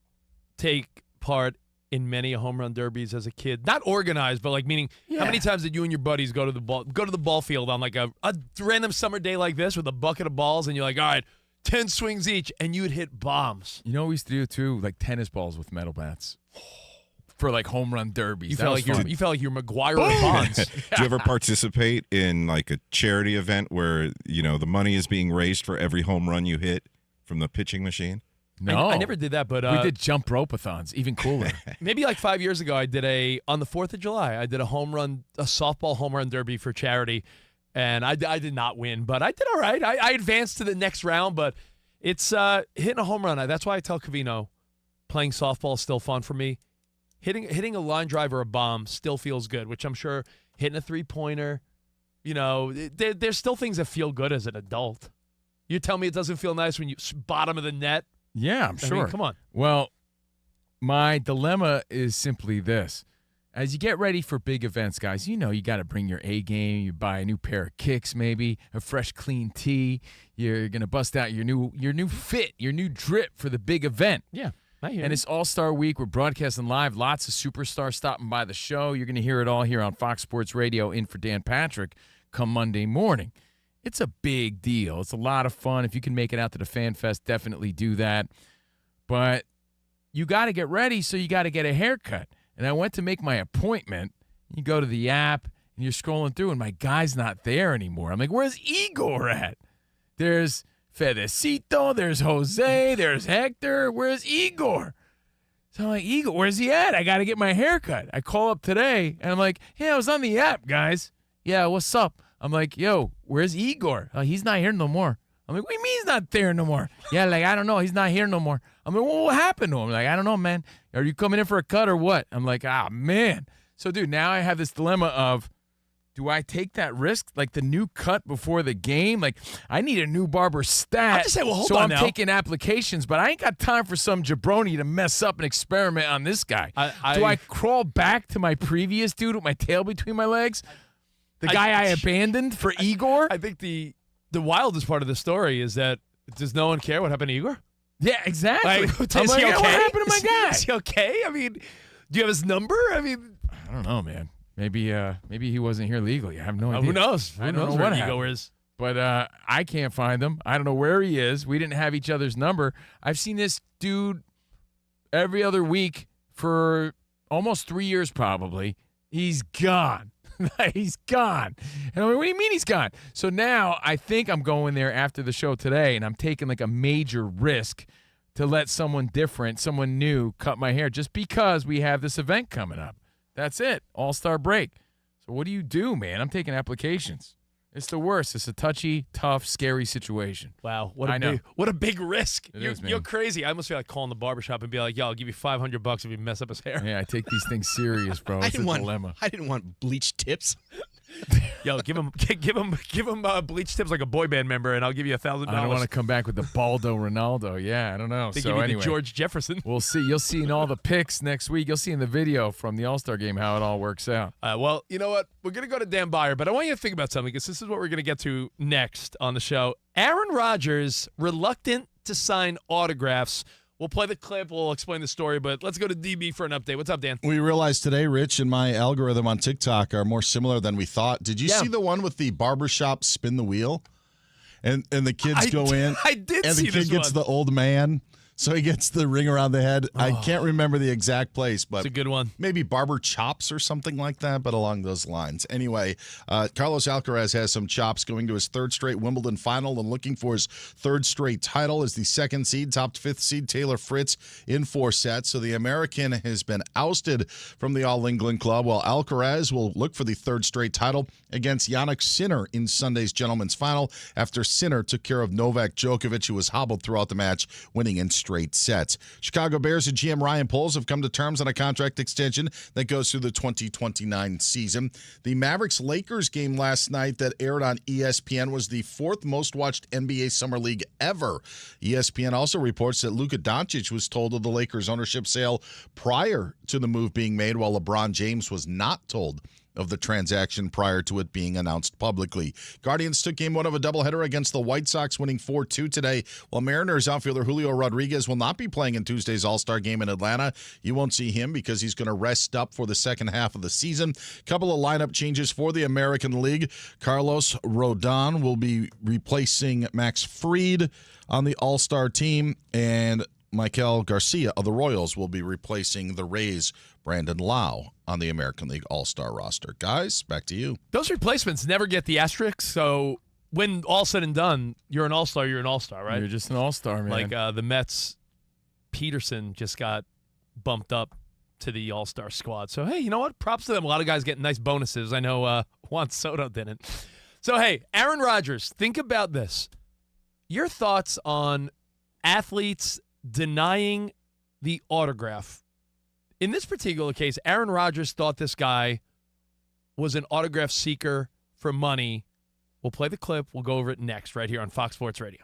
take part in many home run derbies as a kid? Not organized, but like meaning, how many times did you and your buddies go to the ball field on like a random summer day like this with a bucket of balls, and you're like, all right, 10 swings each, and you'd hit bombs? You know what we used to do too? Like tennis balls with metal bats. For like home run derbies. You felt like you're McGuire or Bonds. Do you ever participate in like a charity event where, you know, the money is being raised for every home run you hit from the pitching machine? No. I never did that, but we did jump rope-a-thons, even cooler. Maybe like 5 years ago, I did on the 4th of July, I did a softball home run derby for charity, and I did not win, but I did all right. I advanced to the next round, but it's hitting a home run. That's why I tell Covino, playing softball is still fun for me. hitting a line drive or a bomb still feels good, which I'm sure hitting a three-pointer, there's still things that feel good as an adult. You tell me it doesn't feel nice when you bottom of the net? Yeah, I'm I sure. mean, come on. Well, my dilemma is simply this. As you get ready for big events, guys, you got to bring your A game. You buy a new pair of kicks, maybe a fresh, clean tee. You're gonna bust out your new fit, your new drip for the big event. Yeah, I hear and you. it's All-Star Week. We're broadcasting live. Lots of superstars stopping by the show. You're gonna hear it all here on Fox Sports Radio. In for Dan Patrick come Monday morning. It's a big deal. It's a lot of fun. If you can make it out to the Fan Fest, definitely do that. But you got to get ready, so you got to get a haircut. And I went to make my appointment. You go to the app, and you're scrolling through, and my guy's not there anymore. I'm like, where's Igor at? There's Fedecito, there's Jose, there's Hector. Where's Igor? So I'm like, Igor, where's he at? I got to get my haircut. I call up today, and I'm like, yeah, I was on the app, guys. Yeah, what's up? I'm like, yo, where's Igor? He's not here no more. I'm like, what do you mean he's not there no more? Yeah, I don't know. He's not here no more. I'm like, well, what happened to him? Like, I don't know, man. Are you coming in for a cut or what? I'm like, man. So, dude, now I have this dilemma of, do I take that risk? Like the new cut before the game? Like, I need a new Barber stat. I'm just saying, well, hold so on I'm now. taking applications, but I ain't got time for some jabroni to mess up and experiment on this guy. Do I crawl back to my previous dude with my tail between my legs? The guy I abandoned for Igor? I think the wildest part of the story is that does no one care what happened to Igor? Yeah, exactly. Like, I'm is like, he yeah, okay? what happened to my guy? Is he okay? I mean, do you have his number? I mean, I don't know, man. Maybe he wasn't here legally. I have no idea. who knows? I Who don't knows know where what Igor happened. is? But I can't find him. I don't know where he is. We didn't have each other's number. I've seen this dude every other week for almost 3 years probably. He's gone. He's gone. And I'm like, what do you mean he's gone? So now I think I'm going there after the show today, and I'm taking like a major risk to let someone different, someone new, cut my hair just because we have this event coming up. That's it. All-Star break. So what do you do, man? I'm taking applications. It's the worst. It's a touchy, tough, scary situation. Wow, I know. what a big risk. It is, man. You're crazy. I almost feel like calling the barbershop and be like, yo, I'll give you $500 if you mess up his hair. Yeah, I take these things serious, bro. It's a dilemma. I didn't want bleach tips. Yo, give him bleach tips like a boy band member, and I'll give you $1,000. I don't want to come back with the Baldo Ronaldo. Yeah, I don't know. They So give you anyway, the George Jefferson. we'll see. You'll see in all the pics next week. You'll see in the video from the All-Star game how it all works out. Well, you know what? We're going to go to Dan Byer, but I want you to think about something because this is what we're going to get to next on the show. Aaron Rodgers, reluctant to sign autographs. We'll play the clip. We'll explain the story, but let's go to DB for an update. What's up, Dan? We realized today, Rich, and my algorithm on TikTok are more similar than we thought. Did you see the one with the barbershop spin the wheel? And the kids go in. I did and see the kid this gets one. the old man. So he gets the ring around the head. I can't remember the exact place, but It's a good one. maybe barber chops or something like that, but along those lines. Anyway, Carlos Alcaraz has some chops going to his third straight Wimbledon final and looking for his third straight title as the second seed, topped fifth seed Taylor Fritz in 4 sets. So the American has been ousted from the All England club, while Alcaraz will look for the third straight title against Yannick Sinner in Sunday's gentleman's final after Sinner took care of Novak Djokovic, who was hobbled throughout the match, winning in straight sets. Chicago Bears and GM Ryan Poles have come to terms on a contract extension that goes through the 2029 season. The Mavericks-Lakers game last night that aired on ESPN was the 4th most watched NBA Summer League ever. ESPN also reports that Luka Doncic was told of the Lakers ownership sale prior to the move being made, while LeBron James was not told of the transaction prior to it being announced publicly. Guardians took game 1 of a doubleheader against the White Sox, winning 4-2 today, while Mariners outfielder Julio Rodriguez will not be playing in Tuesday's All-Star game in Atlanta. You won't see him because he's going to rest up for the second half of the season. Couple of lineup changes for the American League. Carlos Rodon will be replacing Max Fried on the All-Star team, and Michael Garcia of the Royals will be replacing the Rays' Brandon Lau on the American League All-Star roster. Guys, back to you. Those replacements never get the asterisk, so when all's said and done, you're an all-star, right? You're just an all-star, man. Like the Mets, Peterson just got bumped up to the all-star squad. So, hey, you know what? Props to them. A lot of guys getting nice bonuses. I know Juan Soto didn't. So, hey, Aaron Rodgers, think about this. Your thoughts on athletes denying the autograph. In this particular case, Aaron Rodgers thought this guy was an autograph seeker for money. We'll play the clip. We'll go over it next right here on Fox Sports Radio.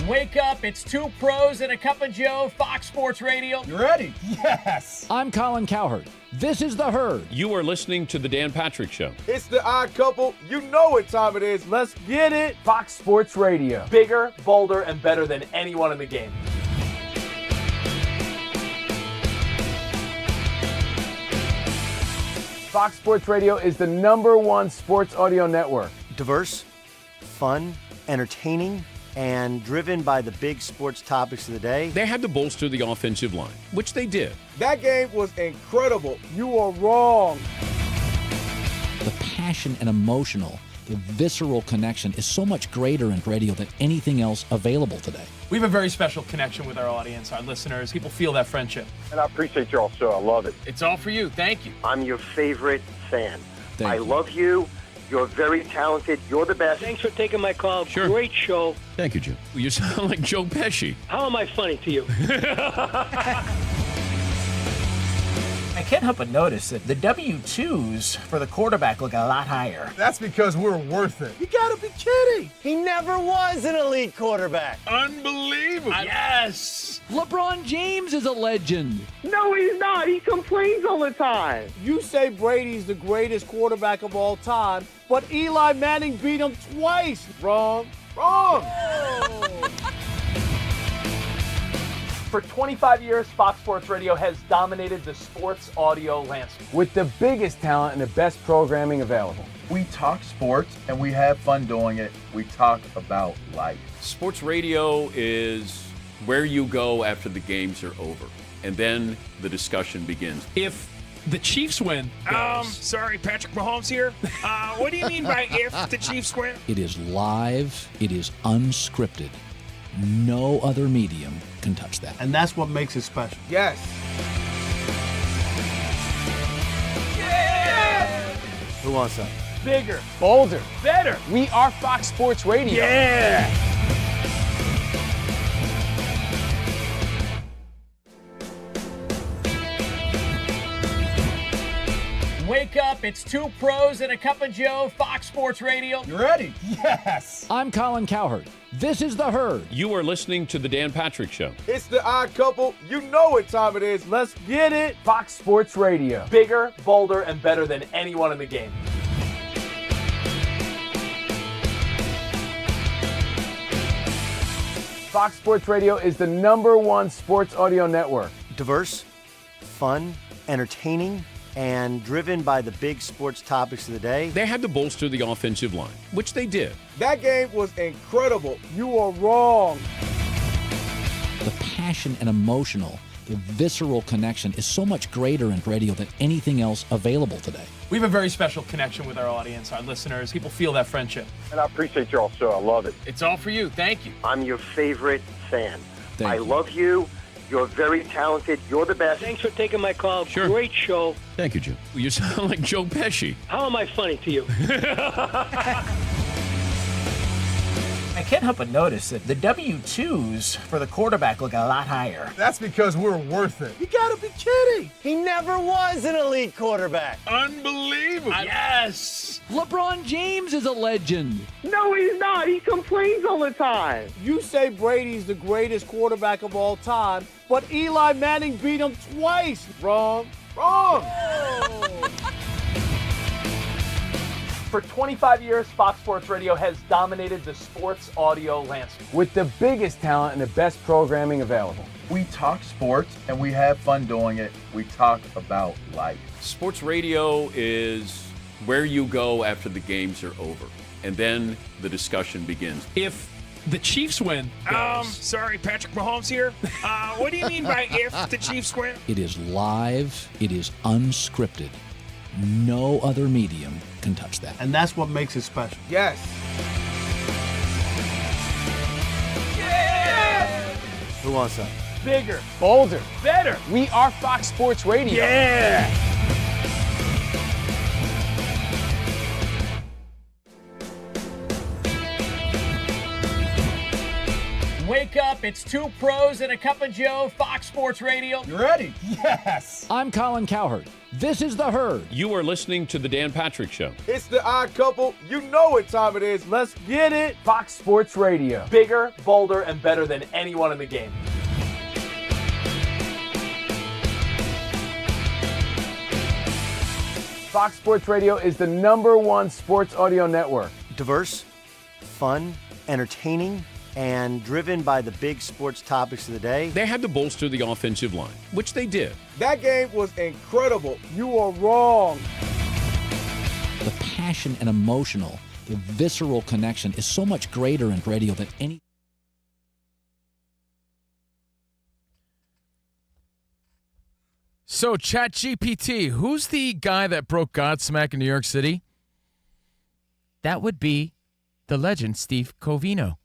Wake up, it's two pros and a cup of Joe, Fox Sports Radio. You ready? Yes. I'm Colin Cowherd. This is The Herd. You are listening to The Dan Patrick Show. It's the odd couple. You know what time it is. Let's get it. Fox Sports Radio. Bigger, bolder, and better than anyone in the game. Fox Sports Radio is the #1 sports audio network. Diverse, fun, entertaining, and driven by the big sports topics of the day. They had to bolster the offensive line, which they did. That game was incredible. You are wrong. The passion and emotional, the visceral connection is so much greater in radio than anything else available today. We have a very special connection with our audience, our listeners. People feel that friendship. And I appreciate y'all so. I love it. It's all for you. Thank you. I'm your favorite fan. Thank I you. love you. You're very talented. You're the best. Thanks for taking my call. Sure. Great show. Thank you, Joe. You sound like Joe Pesci. How am I funny to you? I can't help but notice that the W-2s for the quarterback look a lot higher. That's because we're worth it. You gotta be kidding. He never was an elite quarterback. Unbelievable. Yes. LeBron James is a legend. No, he's not. He complains all the time. You say Brady's the greatest quarterback of all time, but Eli Manning beat him twice. Wrong. Wrong. For 25 years, Fox Sports Radio has dominated the sports audio landscape. With the biggest talent and the best programming available. We talk sports and we have fun doing it. We talk about life. Sports radio is where you go after the games are over, and then the discussion begins. If the Chiefs win, Sorry, Patrick Mahomes here. What do you mean by if the Chiefs win? It is live. It is unscripted. No other medium can touch that. And that's what makes it special. Yes. Who wants that? Bigger, bolder, better. We are Fox Sports Radio. Yeah. Wake up, it's two pros and a cup of Joe, Fox Sports Radio. You ready? Yes. I'm Colin Cowherd. This is The Herd. You are listening to The Dan Patrick Show. It's the odd couple. You know what time it is. Let's get it. Fox Sports Radio. Bigger, bolder, and better than anyone in the game. Fox Sports Radio is the #1 sports audio network. Diverse, fun, entertaining, and driven by the big sports topics of the day. They had to bolster the offensive line, which they did. That game was incredible. You are wrong. The passion and emotional, the visceral connection is so much greater in radio than anything else available today. we have a very special connection with our audience, our listeners. People feel that friendship. And I appreciate y'all so. I love it. It's all for you. Thank you. I'm your favorite fan. Thank I you. love you. You're very talented. You're the best. Thanks for taking my call. Sure. Great show. Thank you, Joe. You sound like Joe Pesci. How am I funny to you? I can't help but notice that the W-2s for the quarterback look a lot higher. That's because we're worth it. You gotta be kidding. He never was an elite quarterback. Unbelievable. Yes. LeBron James is a legend. No, he's not. He complains all the time. You say Brady's the greatest quarterback of all time, but Eli Manning beat him twice. Wrong. Wrong. For 25 years, Fox Sports Radio has dominated the sports audio landscape. With the biggest talent and the best programming available. We talk sports and we have fun doing it. We talk about life. Sports radio is where you go after the games are over, and then the discussion begins. If the Chiefs win, sorry, Patrick Mahomes here. What do you mean by if the Chiefs win? It is live. It is unscripted. No other medium can touch that. And that's what makes it special. Yes. Who wants that? Bigger, bolder, better. We are Fox Sports Radio. Yeah. Wake up, it's two pros and a cup of Joe, Fox Sports Radio. You ready? Yes. I'm Colin Cowherd. This is The Herd. You are listening to The Dan Patrick Show. It's the odd couple. You know what time it is. Let's get it. Fox Sports Radio. Bigger, bolder, and better than anyone in the game. Fox Sports Radio is the #1 sports audio network. Diverse, fun, entertaining, and driven by the big sports topics of the day. They had to bolster the offensive line, which they did. That game was incredible. You are wrong. The passion and emotional, the visceral connection is so much greater in radio than any. So, ChatGPT, who's the guy that broke Godsmack in New York City? That would be the legend Steve Covino.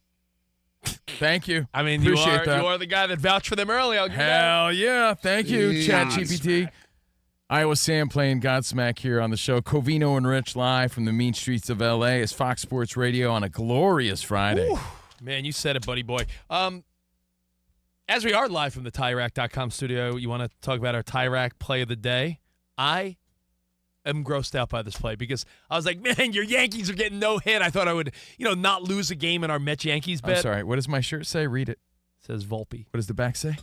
Thank you. I mean, Appreciate that. you are the guy that vouched for them early. I'll give you that. Hell yeah. Thank you, ChatGPT. Iowa Sam playing Godsmack here on the show. Covino and Rich live from the mean streets of L.A. as Fox Sports Radio on a glorious Friday. Ooh, man, you said it, buddy boy. As we are live from the TireRack.com studio, you want to talk about our TireRack play of the day? I am grossed out by this play because I was like, man, your Yankees are getting no hit. I thought I would, not lose a game in our Mets-Yankees bet. I'm sorry. What does my shirt say? Read it. It says Volpe. What does the back say?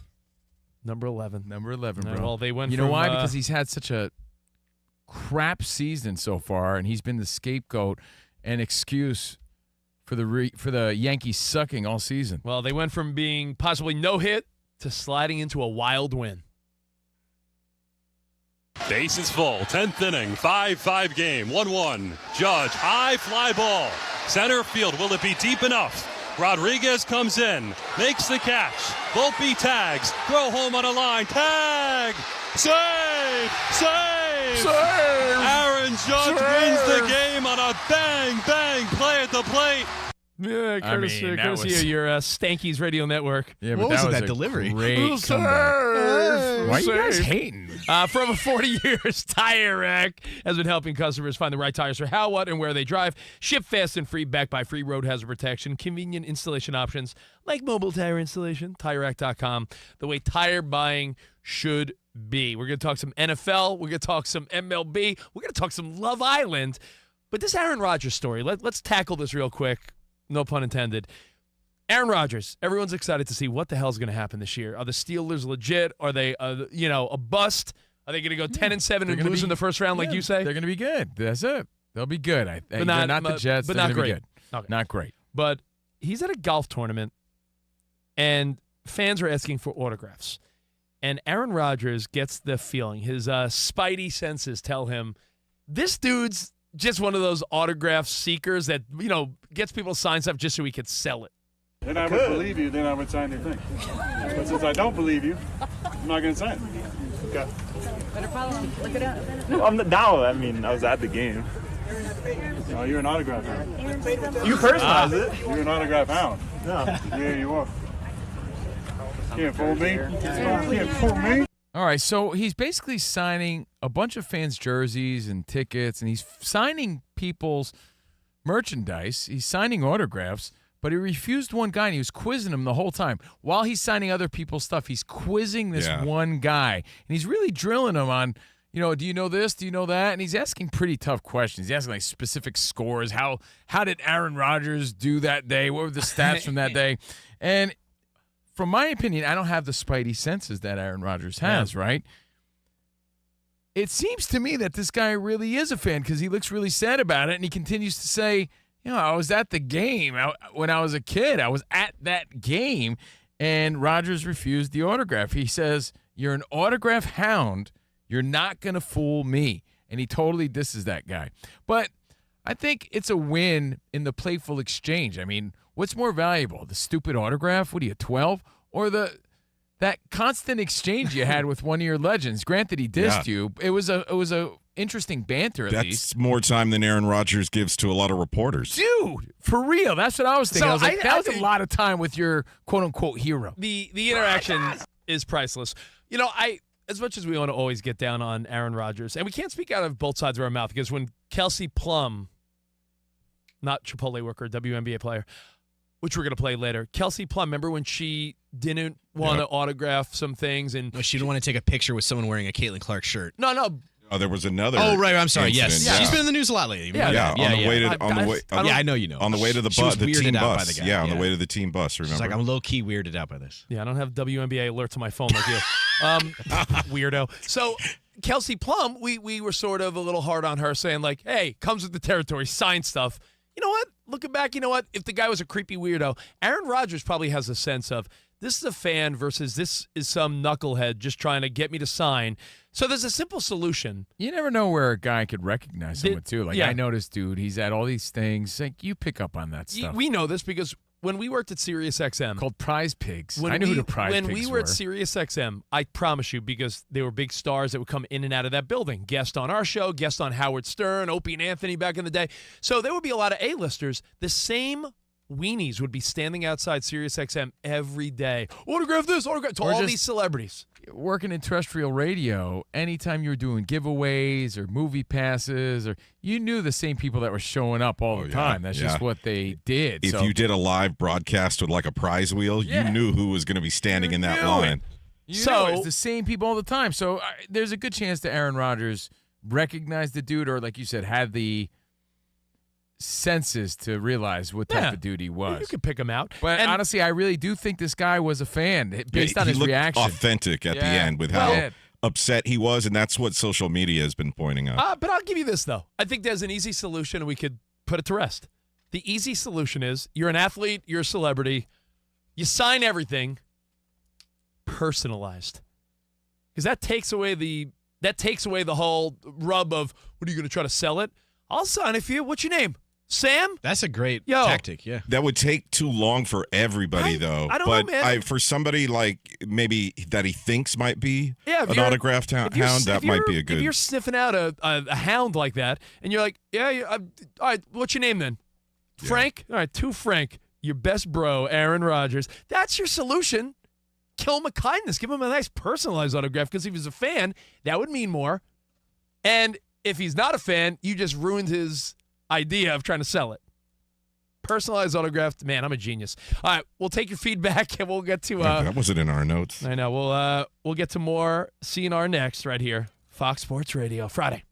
Number 11. Number 11, No, bro. well, they went You know from, why? Because he's had such a crap season so far, and he's been the scapegoat and excuse for the Yankees sucking all season. Well, they went from being possibly no hit to sliding into a wild win. Base is full. 10th inning. 5-5 game. 1-1. Judge. High fly ball. Center field. Will it be deep enough? Rodriguez comes in. Makes the catch. Volpe tags. Throw home on a line. Tag. Save. Save. Save. Aaron Judge wins the game on a bang play at the plate. Yeah, courtesy of your Stankies Radio Network. Yeah, but that delivery? Great comeback. Why are you guys hating? For over 40 years, Tire Rack has been helping customers find the right tires for how, what, and where they drive. Ship fast and free, backed by free road hazard protection, convenient installation options like mobile tire installation, TireRack.com, the way tire buying should be. We're going to talk some NFL. We're going to talk some MLB. We're going to talk some Love Island. But this Aaron Rodgers story, let's tackle this real quick. No pun intended. Aaron Rodgers, everyone's excited to see what the hell's going to happen this year. Are the Steelers legit? Are they, a bust? Are they going to go 10-7 and lose in the first round, like you say? They're going to be good. That's it. They'll be good. But not the Jets. But they're not gonna great. Be good. Okay. Not great. But he's at a golf tournament, and fans are asking for autographs. And Aaron Rodgers gets the feeling, his spidey senses tell him, this dude's just one of those autograph seekers that, gets people to sign stuff just so he could sell it. Then I would believe you, then I would sign your thing. But since I don't believe you, I'm not going to sign it. Okay. Better follow me. Look it up. I was at the game. No, you're an autograph hound. You personalize it. You're an autograph hound. No. Yeah, you are. Can't fool me. Can't fool me. All right, so he's basically signing a bunch of fans' jerseys and tickets, and he's signing people's merchandise. He's signing autographs, but he refused one guy, and he was quizzing him the whole time. While he's signing other people's stuff, he's quizzing this one guy, and he's really drilling him on, do you know this? Do you know that? And he's asking pretty tough questions. He's asking, specific scores. How did Aaron Rodgers do that day? What were the stats from that day? And from my opinion, I don't have the spidey senses that Aaron Rodgers has, right? it seems to me that this guy really is a fan because he looks really sad about it, and he continues to say, I was at the game when I was a kid. I was at that game, and Rodgers refused the autograph. He says, "You're an autograph hound. You're not going to fool me." And he totally disses that guy. But I think it's a win in the playful exchange. I mean, what's more valuable, the stupid autograph? What are you, 12? Or that constant exchange you had with one of your legends? Granted, he dissed you. It was a interesting banter, at least. That's more time than Aaron Rodgers gives to a lot of reporters. Dude, for real. That's what I was thinking. I was like, that was a lot of time with your quote-unquote hero. The interaction is priceless. As much as we want to always get down on Aaron Rodgers, and we can't speak out of both sides of our mouth, because when Kelsey Plum, not Chipotle worker, WNBA player, which we're going to play later, Kelsey Plum, remember when she didn't want to autograph some things? And she didn't want to take a picture with someone wearing a Caitlin Clark shirt. No. Oh, there was another. Oh, right. I'm sorry. Incident. Yes. She's been in the news a lot lately. On the way. I know you know. On the way to the She was the weirded team out bus. by the guy. On the way to the team bus. Remember? She's like, I'm low key weirded out by this. Yeah, I don't have WNBA alerts on my phone like you. Weirdo. So Kelsey Plum, we were sort of a little hard on her, saying like, hey, comes with the territory, sign stuff. You know what? Looking back, you know what? If the guy was a creepy weirdo, Aaron Rodgers probably has a sense of, this is a fan versus this is some knucklehead just trying to get me to sign. So there's a simple solution. You never know where a guy could recognize someone, too. Like, I know this dude. He's at all these things. Like, you pick up on that stuff. We know this because when we worked at Sirius XM. Called Prize Pigs. I knew who the Prize Pigs were. When we were at Sirius XM, I promise you, because they were big stars that would come in and out of that building. Guest on our show, guest on Howard Stern, Opie and Anthony back in the day. So there would be a lot of A-listers. The same weenies would be standing outside Sirius XM every day. Autograph this, autograph to all these celebrities. Working in terrestrial radio, anytime you were doing giveaways or movie passes, or you knew the same people that were showing up all the time. That's just what they did. If you did a live broadcast with like a prize wheel, you knew who was going to be standing in that line. It's the same people all the time. So there's a good chance that Aaron Rodgers recognized the dude, or like you said, had the senses to realize what type of dude he was. You could pick him out. But honestly, I really do think this guy was a fan based on his reaction. Authentic at the end with how upset he was, and that's what social media has been pointing out. But I'll give you this, though. I think there's an easy solution, and we could put it to rest. The easy solution is you're an athlete, you're a celebrity, you sign everything personalized. Because that takes away the whole rub of, what are you going to try to sell it? I'll sign it for you. What's your name? Sam? That's a great tactic, yeah. That would take too long for everybody, though. I don't know, man. For somebody like maybe that he thinks might be an autographed hound, that might be a good. If you're sniffing out a hound like that, and you're like, all right, what's your name then? Frank? All right, to Frank, your best bro, Aaron Rodgers. That's your solution. Kill him with kindness. Give him a nice personalized autograph, because if he's a fan, that would mean more. And if he's not a fan, you just ruined his idea of trying to sell it. Personalized autographed, man, I'm a genius. All right, we'll take your feedback and we'll get to that wasn't in our notes. I know. We'll get to more CNR next right here. Fox Sports Radio Friday.